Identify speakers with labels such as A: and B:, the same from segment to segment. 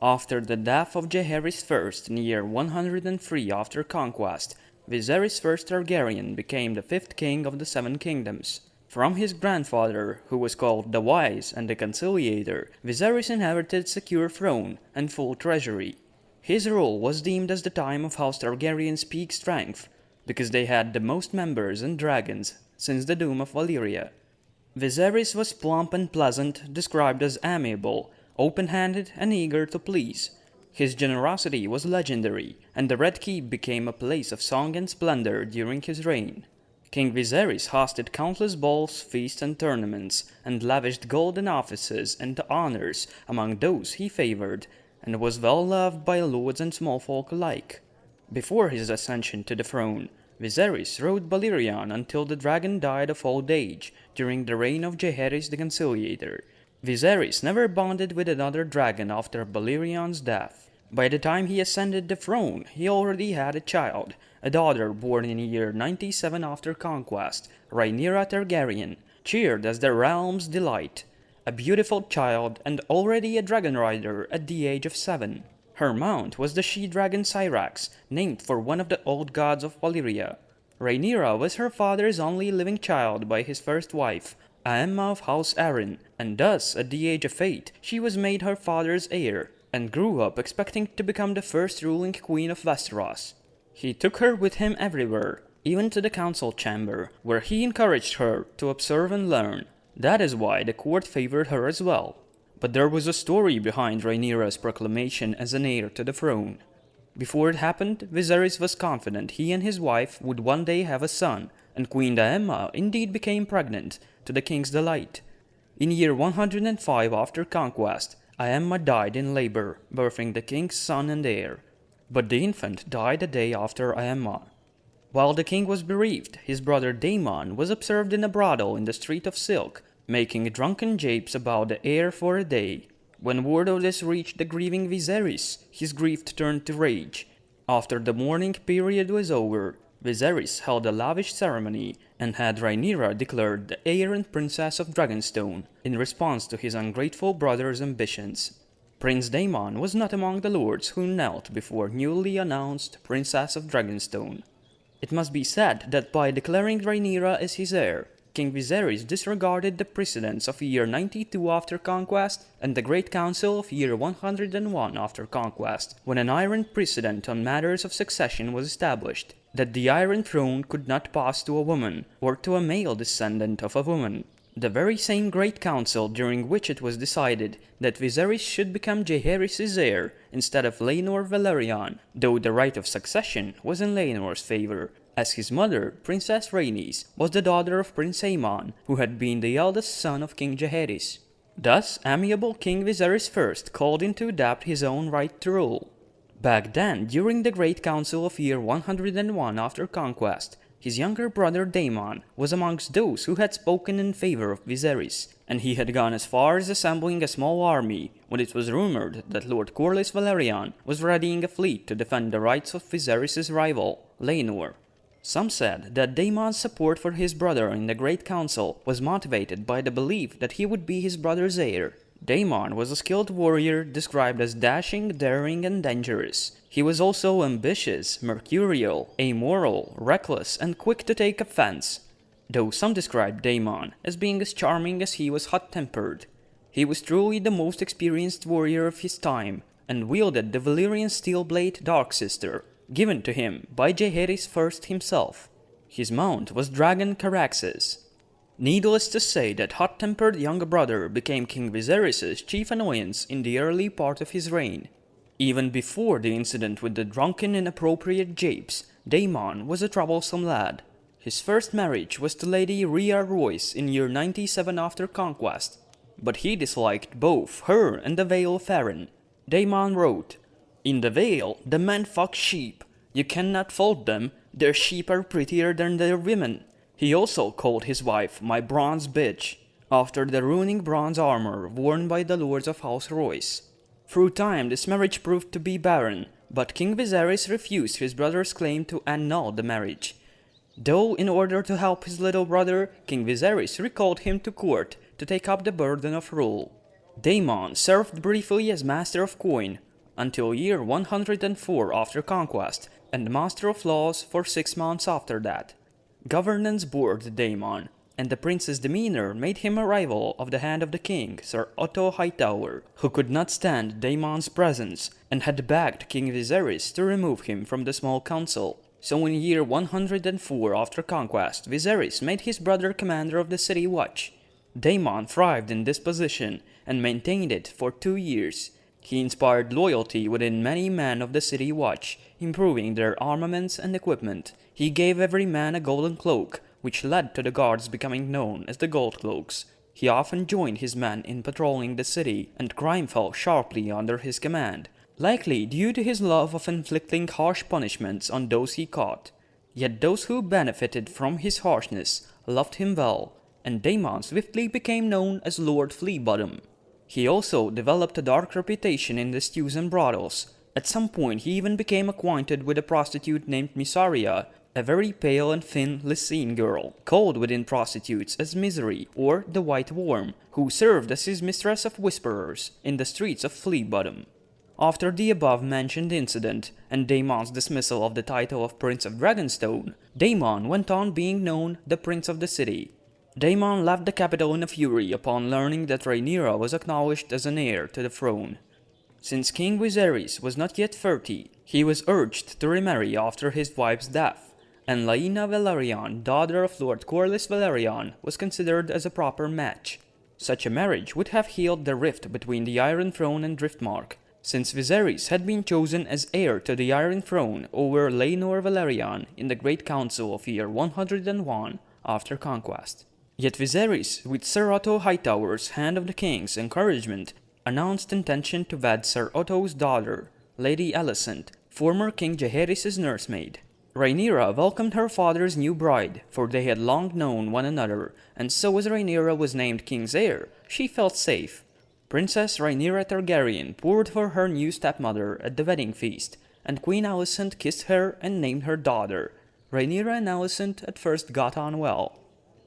A: After the death of Jaehaerys I in year 103 after conquest, Viserys I Targaryen became the fifth king of the Seven Kingdoms. From his grandfather, who was called the Wise and the Conciliator, Viserys inherited secure throne and full treasury. His rule was deemed as the time of House Targaryen's peak strength, because they had the most members and dragons since the doom of Valyria. Viserys was plump and pleasant, described as amiable, open-handed, and eager to please. His generosity was legendary, and the Red Keep became a place of song and splendor during his reign. King Viserys hosted countless balls, feasts, and tournaments, and lavished golden offices and honors among those he favored, and was well loved by lords and small folk alike. Before his ascension to the throne, Viserys ruled Balerion until the dragon died of old age during the reign of Jaehaerys the Conciliator. Viserys never bonded with another dragon after Balerion's death. By the time he ascended the throne, he already had a child, a daughter born in year 97 after conquest, Rhaenyra Targaryen, cheered as the realm's delight. A beautiful child and already a dragon rider at the age of 7. Her mount was the she-dragon Syrax, named for one of the old gods of Valyria. Rhaenyra was her father's only living child by his first wife, Aemma of House Arryn, and thus, at the age of 8, she was made her father's heir, and grew up expecting to become the first ruling queen of Westeros. He took her with him everywhere, even to the council chamber, where he encouraged her to observe and learn. That is why the court favored her as well. But there was a story behind Rhaenyra's proclamation as an heir to the throne. Before it happened, Viserys was confident he and his wife would one day have a son, and Queen Aemma indeed became pregnant, to the king's delight. In year 105 after conquest, Aemma died in labor, birthing the king's son and heir. But the infant died a day after Aemma. While the king was bereaved, his brother Daemon was observed in a brothel in the Street of Silk, making drunken japes about the heir for a day. When word of this reached the grieving Viserys, his grief turned to rage. After the mourning period was over, Viserys held a lavish ceremony and had Rhaenyra declared the heir and princess of Dragonstone in response to his ungrateful brother's ambitions. Prince Daemon was not among the lords who knelt before newly announced Princess of Dragonstone. It must be said that by declaring Rhaenyra as his heir, King Viserys disregarded the precedents of year 92 after conquest and the Great Council of year 101 after conquest, when an iron precedent on matters of succession was established, that the Iron Throne could not pass to a woman, or to a male descendant of a woman. The very same Great Council during which it was decided that Viserys should become Jaehaerys' heir instead of Laenor Velaryon, though the right of succession was in Laenor's favor, as his mother, Princess Rhaenys, was the daughter of Prince Aemon, who had been the eldest son of King Jaehaerys. Thus, amiable King Viserys I called in to adapt his own right to rule. Back then, during the Great Council of year 101 after conquest, his younger brother Daemon was amongst those who had spoken in favor of Viserys, and he had gone as far as assembling a small army when it was rumored that Lord Corlys Velaryon was readying a fleet to defend the rights of Viserys' rival, Laenor. Some said that Daemon's support for his brother in the Great Council was motivated by the belief that he would be his brother's heir. Daemon was a skilled warrior described as dashing, daring, and dangerous. He was also ambitious, mercurial, amoral, reckless, and quick to take offense, though some described Daemon as being as charming as he was hot-tempered. He was truly the most experienced warrior of his time, and wielded the Valyrian steel blade Darksister, given to him by Jaehaerys I himself. His mount was Dragon Caraxes. Needless to say that hot-tempered younger brother became King Viserys' chief annoyance in the early part of his reign. Even before the incident with the drunken inappropriate japes, Daemon was a troublesome lad. His first marriage was to Lady Rhea Royce in year 97 after conquest, but he disliked both her and the Vale of Arryn. Daemon wrote, "In the Vale, the men fuck sheep. You cannot fault them, their sheep are prettier than their women." He also called his wife my bronze bitch, after the ruining bronze armor worn by the lords of House Royce. Through time, this marriage proved to be barren, but King Viserys refused his brother's claim to annul the marriage. Though, in order to help his little brother, King Viserys recalled him to court to take up the burden of rule. Daemon served briefly as Master of Coin, until year 104 after conquest, and Master of Laws for 6 months after that. Governance bored Daemon, and the prince's demeanor made him a rival of the hand of the king, Sir Otto Hightower, who could not stand Daemon's presence, and had begged King Viserys to remove him from the small council. So in year 104 after conquest, Viserys made his brother commander of the city watch. Daemon thrived in this position, and maintained it for 2 years. He inspired loyalty within many men of the city watch, improving their armaments and equipment. He gave every man a golden cloak, which led to the guards becoming known as the Gold Cloaks. He often joined his men in patrolling the city, and crime fell sharply under his command, likely due to his love of inflicting harsh punishments on those he caught. Yet those who benefited from his harshness loved him well, and Daemon swiftly became known as Lord Fleabottom. He also developed a dark reputation in the stews and brothels. At some point he even became acquainted with a prostitute named Mysaria, a very pale and thin Lycian girl, called within prostitutes as Misery or the White Worm, who served as his mistress of whisperers in the streets of Fleabottom. After the above-mentioned incident and Daemon's dismissal of the title of Prince of Dragonstone, Daemon went on being known the Prince of the City. Daemon left the capital in a fury upon learning that Rhaenyra was acknowledged as an heir to the throne. Since King Viserys was not yet 30, he was urged to remarry after his wife's death, and Laena Velaryon, daughter of Lord Corlys Velaryon, was considered as a proper match. Such a marriage would have healed the rift between the Iron Throne and Driftmark, since Viserys had been chosen as heir to the Iron Throne over Laenor Velaryon in the Great Council of year 101 after conquest. Yet Viserys, with Sir Otto Hightower's Hand of the King's encouragement, announced intention to wed Sir Otto's daughter, Lady Alicent, former King Jaehaerys' nursemaid. Rhaenyra welcomed her father's new bride, for they had long known one another, and so as Rhaenyra was named King's heir, she felt safe. Princess Rhaenyra Targaryen poured for her new stepmother at the wedding feast, and Queen Alicent kissed her and named her daughter. Rhaenyra and Alicent at first got on well.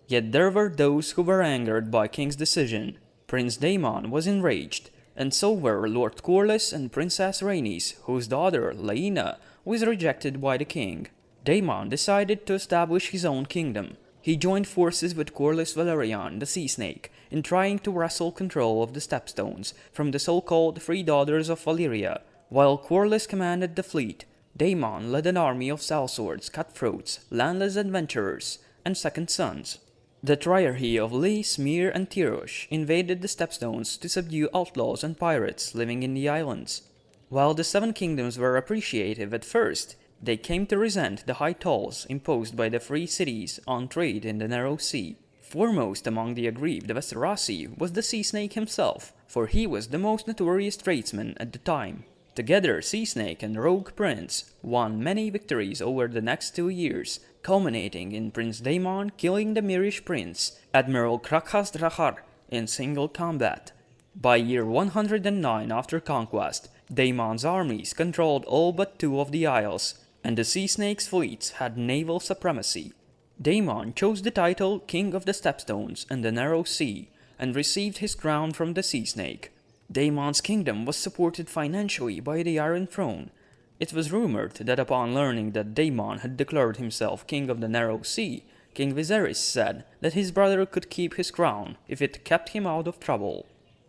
A: Yet there were those who were angered by King's decision. Prince Daemon was enraged, and so were Lord Corlys and Princess Rhaenys, whose daughter, Laena, was rejected by the king. Daemon decided to establish his own kingdom. He joined forces with Corlys Velaryon, the Sea Snake, in trying to wrestle control of the Stepstones from the so-called Three Daughters of Valyria. While Corlys commanded the fleet, Daemon led an army of sellswords, cutthroats, landless adventurers, and second sons. The triarchy of Lys, Myr, and Tyrosh invaded the Stepstones to subdue outlaws and pirates living in the islands. While the Seven Kingdoms were appreciative at first, they came to resent the high tolls imposed by the free cities on trade in the narrow sea. Foremost among the aggrieved Westerosi was the Sea Snake himself, for he was the most notorious tradesman at the time. Together, Sea Snake and Rogue Prince won many victories over the next 2 years, culminating in Prince Daemon killing the Myrish prince, Admiral Krakhas Drahar, in single combat. By year 109 after conquest, Daemon's armies controlled all but 2 of the isles, and the Sea Snake's fleets had naval supremacy. Daemon chose the title King of the Stepstones and the Narrow Sea, and received his crown from the Sea Snake. Daemon's kingdom was supported financially by the Iron Throne. It was rumored that upon learning that Daemon had declared himself King of the Narrow Sea, King Viserys said that his brother could keep his crown if it kept him out of trouble.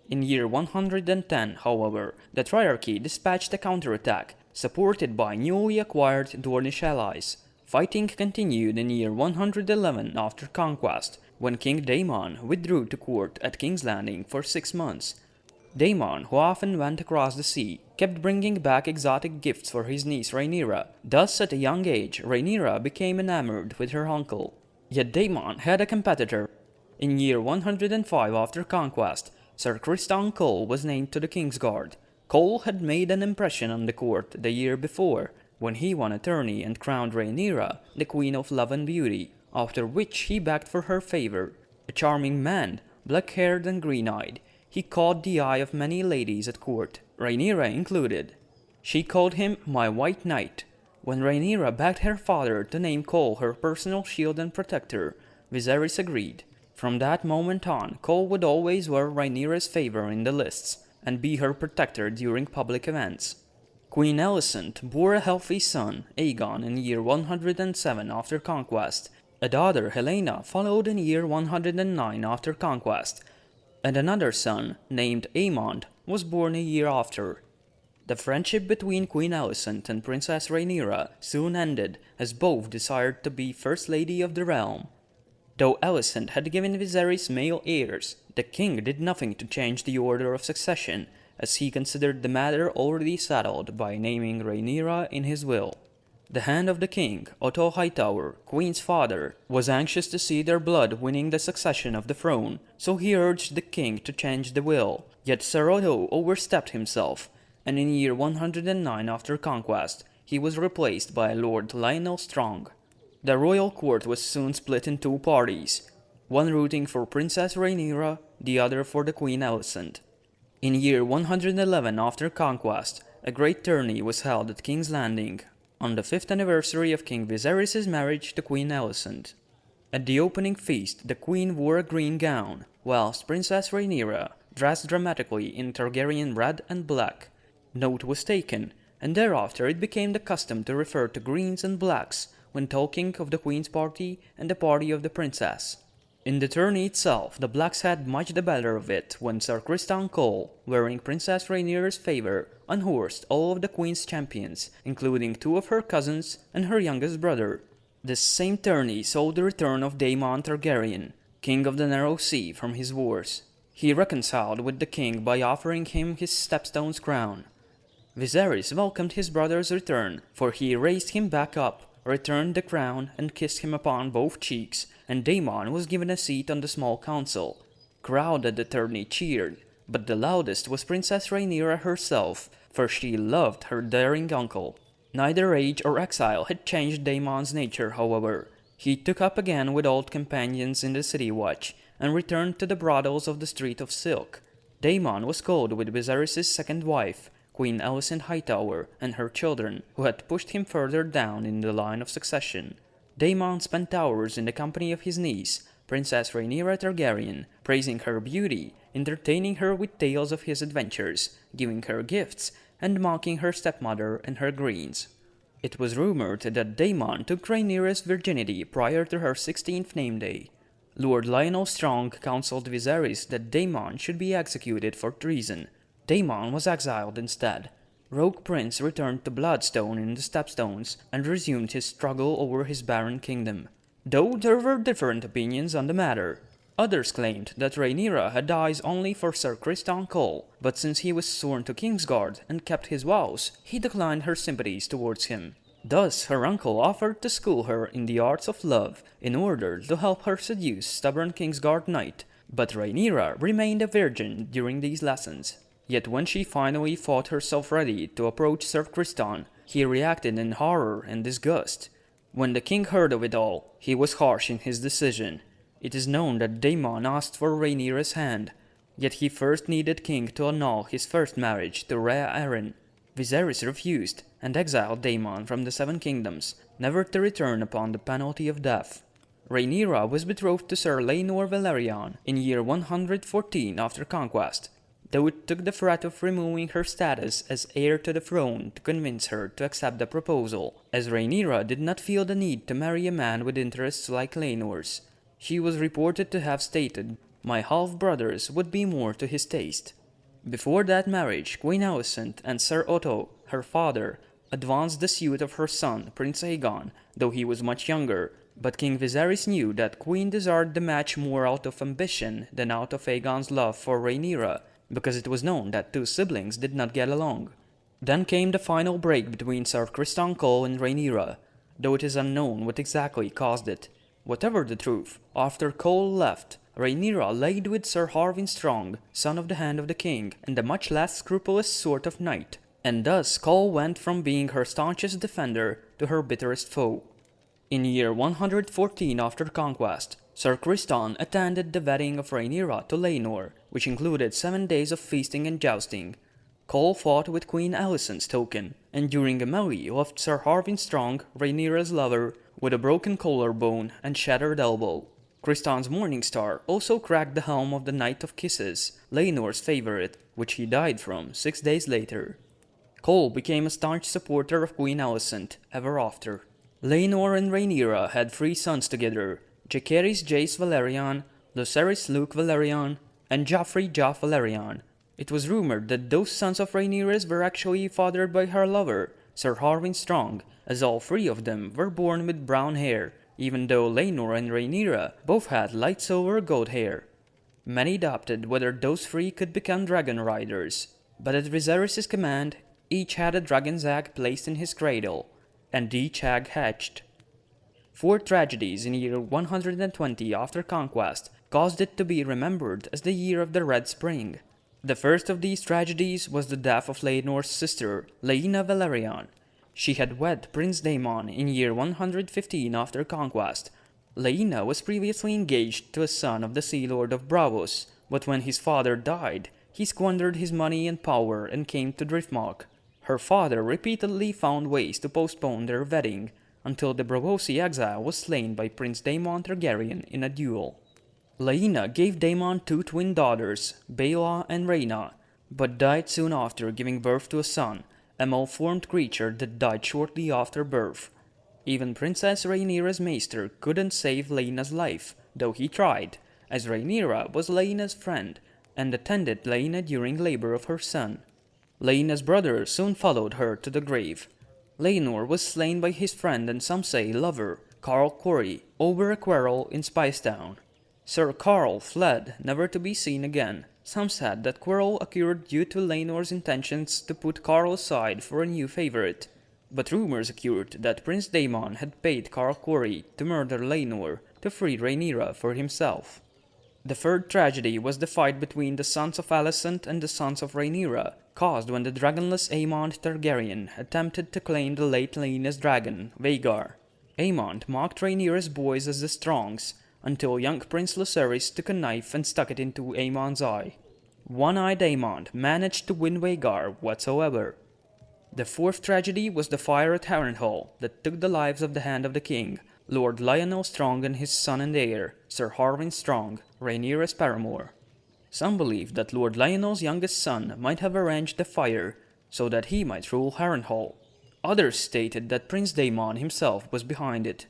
A: In year 110, however, the Triarchy dispatched a counterattack, supported by newly acquired Dornish allies. Fighting continued in year 111 after conquest, when King Daemon withdrew to court at King's Landing for 6 months. Daemon, who often went across the sea, kept bringing back exotic gifts for his niece Rhaenyra. Thus, at a young age, Rhaenyra became enamored with her uncle. Yet Daemon had a competitor. In year 105 after conquest, Sir Criston Cole was named to the Kingsguard. Cole had made an impression on the court the year before, when he won a tourney and crowned Rhaenyra the Queen of Love and Beauty, after which he begged for her favor. A charming man, black-haired and green-eyed, he caught the eye of many ladies at court, Rhaenyra included. She called him "my white knight." When Rhaenyra begged her father to name Cole her personal shield and protector, Viserys agreed. From that moment on, Cole would always wear Rhaenyra's favor in the lists, and be her protector during public events. Queen Alicent bore a healthy son, Aegon, in year 107 after conquest. A daughter, Helena, followed in year 109 after conquest, and another son, named Aemond, was born a year after. The friendship between Queen Alicent and Princess Rhaenyra soon ended, as both desired to be First Lady of the realm. Though Alicent had given Viserys male heirs, the king did nothing to change the order of succession, as he considered the matter already settled by naming Rhaenyra in his will. The hand of the king, Otto Hightower, Queen's father, was anxious to see their blood winning the succession of the throne, so he urged the king to change the will. Yet Sir Otto overstepped himself, and in year 109 after conquest, he was replaced by Lord Lionel Strong. The royal court was soon split in two parties, one rooting for Princess Rhaenyra, the other for the Queen Alicent. In year 111 after conquest, a great tourney was held at King's Landing, on the 5th anniversary of King Viserys' marriage to Queen Alicent. At the opening feast, the queen wore a green gown, whilst Princess Rhaenyra dressed dramatically in Targaryen red and black. Note was taken, and thereafter it became the custom to refer to greens and blacks when talking of the queen's party and the party of the princess. In the tourney itself, the blacks had much the better of it when Sir Criston Cole, wearing Princess Rhaenyra's favour, unhorsed all of the queen's champions, including two of her cousins and her youngest brother. This same tourney saw the return of Daemon Targaryen, king of the Narrow Sea, from his wars. He reconciled with the king by offering him his stepstone's crown. Viserys welcomed his brother's return, for he raised him back up, returned the crown, and kissed him upon both cheeks, and Daemon was given a seat on the small council. Crowd at the tourney cheered, but the loudest was Princess Rhaenyra herself, for she loved her daring uncle. Neither age or exile had changed Daemon's nature, however. He took up again with old companions in the city watch, and returned to the brothels of the Street of Silk. Daemon was called with Viserys' second wife, Queen Alicent Hightower, and her children, who had pushed him further down in the line of succession. Daemon spent hours in the company of his niece, Princess Rhaenyra Targaryen, praising her beauty, entertaining her with tales of his adventures, giving her gifts, and mocking her stepmother and her greens. It was rumored that Daemon took Rhaenyra's virginity prior to her 16th name day. Lord Lionel Strong counseled Viserys that Daemon should be executed for treason. Daemon was exiled instead. Rogue Prince returned to Bloodstone in the Stepstones and resumed his struggle over his barren kingdom. Though there were different opinions on the matter. Others claimed that Rhaenyra had eyes only for Sir Criston Cole, but since he was sworn to Kingsguard and kept his vows, he declined her sympathies towards him. Thus, her uncle offered to school her in the arts of love in order to help her seduce stubborn Kingsguard knight, but Rhaenyra remained a virgin during these lessons. Yet when she finally thought herself ready to approach Sir Criston, he reacted in horror and disgust. When the king heard of it all, he was harsh in his decision. It is known that Daemon asked for Rhaenyra's hand, yet he first needed king to annul his first marriage to Rhea Arryn. Viserys refused, and exiled Daemon from the Seven Kingdoms, never to return upon the penalty of death. Rhaenyra was betrothed to Sir Laenor Velaryon in year 114 after conquest, though it took the threat of removing her status as heir to the throne to convince her to accept the proposal, as Rhaenyra did not feel the need to marry a man with interests like Laenor's. She was reported to have stated, "My half-brothers would be more to his taste." Before that marriage, Queen Alicent and Sir Otto, her father, advanced the suit of her son, Prince Aegon, though he was much younger, but King Viserys knew that Queen desired the match more out of ambition than out of Aegon's love for Rhaenyra, because it was known that two siblings did not get along. Then came the final break between Sir Criston Cole and Rhaenyra, though it is unknown what exactly caused it. Whatever the truth, after Cole left, Rhaenyra laid with Sir Harwin Strong, son of the Hand of the King, and a much less scrupulous sort of knight, and thus Cole went from being her staunchest defender to her bitterest foe. In year 114 after conquest, Sir Criston attended the wedding of Rhaenyra to Laenor, which included 7 days of feasting and jousting. Cole fought with Queen Alicent's token, and during a melee left Sir Harwin Strong, Rhaenyra's lover, with a broken collarbone and shattered elbow. Criston's Morning Star also cracked the helm of the Knight of Kisses, Laenor's favorite, which he died from 6 days later. Cole became a staunch supporter of Queen Alicent ever after. Laenor and Rhaenyra had 3 sons together, Jacaerys Jace Valerian, Lucerys Luke Valerian, and Joffrey Joff Valerian. It was rumored that those sons of Rhaenyra's were actually fathered by her lover, Sir Harwin Strong, as all 3 of them were born with brown hair, even though Laenor and Rhaenyra both had light silver gold hair. Many doubted whether those 3 could become dragon riders, but at Viserys' command, each had a dragon's egg placed in his cradle, and each egg hatched. 4 tragedies in year 120 after conquest caused it to be remembered as the year of the Red Spring. The first of these tragedies was the death of Laenor's sister, Laena Velaryon. She had wed Prince Daemon in year 115 after conquest. Laena was previously engaged to a son of the Sea Lord of Braavos, but when his father died, he squandered his money and power and came to Driftmark. Her father repeatedly found ways to postpone their wedding, until the Braavosi exile was slain by Prince Daemon Targaryen in a duel. Laena gave Daemon 2 twin daughters, Baela and Rhaena, but died soon after giving birth to a son, a malformed creature that died shortly after birth. Even Princess Rhaenyra's maester couldn't save Laena's life, though he tried, as Rhaenyra was Laena's friend and attended Laena during labor of her son. Laena's brother soon followed her to the grave. Laenor was slain by his friend and some say lover, Carl Corey, over a quarrel in Spicetown. Sir Carl fled, never to be seen again. Some said that quarrel occurred due to Laenor's intentions to put Carl aside for a new favorite, but rumors occurred that Prince Daemon had paid Carl Corey to murder Laenor to free Rhaenyra for himself. The third tragedy was the fight between the sons of Alicent and the sons of Rhaenyra, caused when the dragonless Aemond Targaryen attempted to claim the late Laena's dragon, Vhagar. Aemond mocked Rhaenyra's boys as the Strongs, until young Prince Lucerys took a knife and stuck it into Aemond's eye. One-eyed Aemond managed to win Vhagar whatsoever. The fourth tragedy was the fire at Harrenhal that took the lives of the Hand of the King, Lord Lyonel Strong and his son and heir, Sir Harwin Strong, Rhaenyra's paramour. Some believed that Lord Lyonel's youngest son might have arranged the fire so that he might rule Harrenhal. Others stated that Prince Daemon himself was behind it.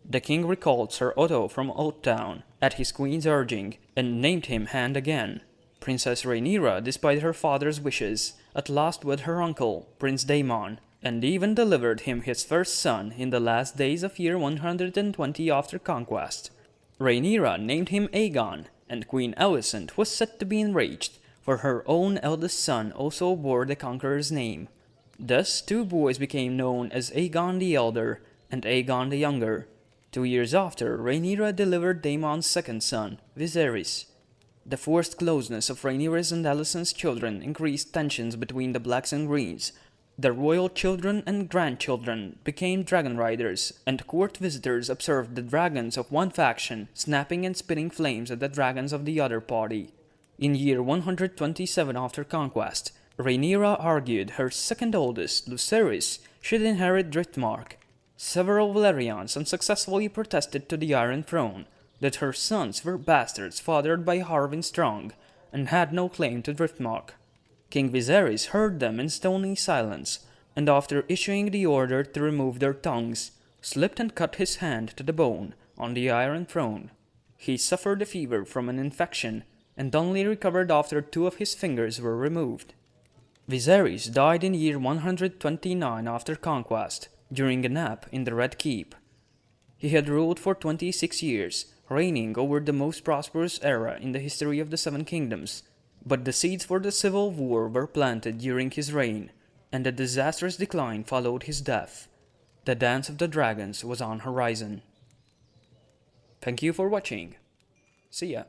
A: The king recalled Sir Otto from Oathtown at his queen's urging and named him Hand again. Princess Rhaenyra, despite her father's wishes, at last wed her uncle, Prince Daemon, and even delivered him his first son in the last days of year 120 after conquest. Rhaenyra named him Aegon, and Queen Alicent was said to be enraged, for her own eldest son also bore the Conqueror's name. Thus 2 boys became known as Aegon the Elder and Aegon the Younger. 2 years after, Rhaenyra delivered Daemon's second son, Viserys. The forced closeness of Rhaenyra's and Alicent's children increased tensions between the Blacks and Greens. The royal children and grandchildren became dragon riders, and court visitors observed the dragons of one faction snapping and spitting flames at the dragons of the other party. In year 127 after conquest, Rhaenyra argued her second oldest, Lucerys, should inherit Driftmark. Several Valerians unsuccessfully protested to the Iron Throne that her sons were bastards fathered by Harwin Strong and had no claim to Driftmark. King Viserys heard them in stony silence, and after issuing the order to remove their tongues, slipped and cut his hand to the bone on the Iron Throne. He suffered a fever from an infection, and only recovered after 2 of his fingers were removed. Viserys died in year 129 after conquest, during a nap in the Red Keep. He had ruled for 26 years, reigning over the most prosperous era in the history of the Seven Kingdoms, but the seeds for the civil war were planted during his reign, and a disastrous decline followed his death. The Dance of the Dragons was on horizon. Thank you for watching. See ya.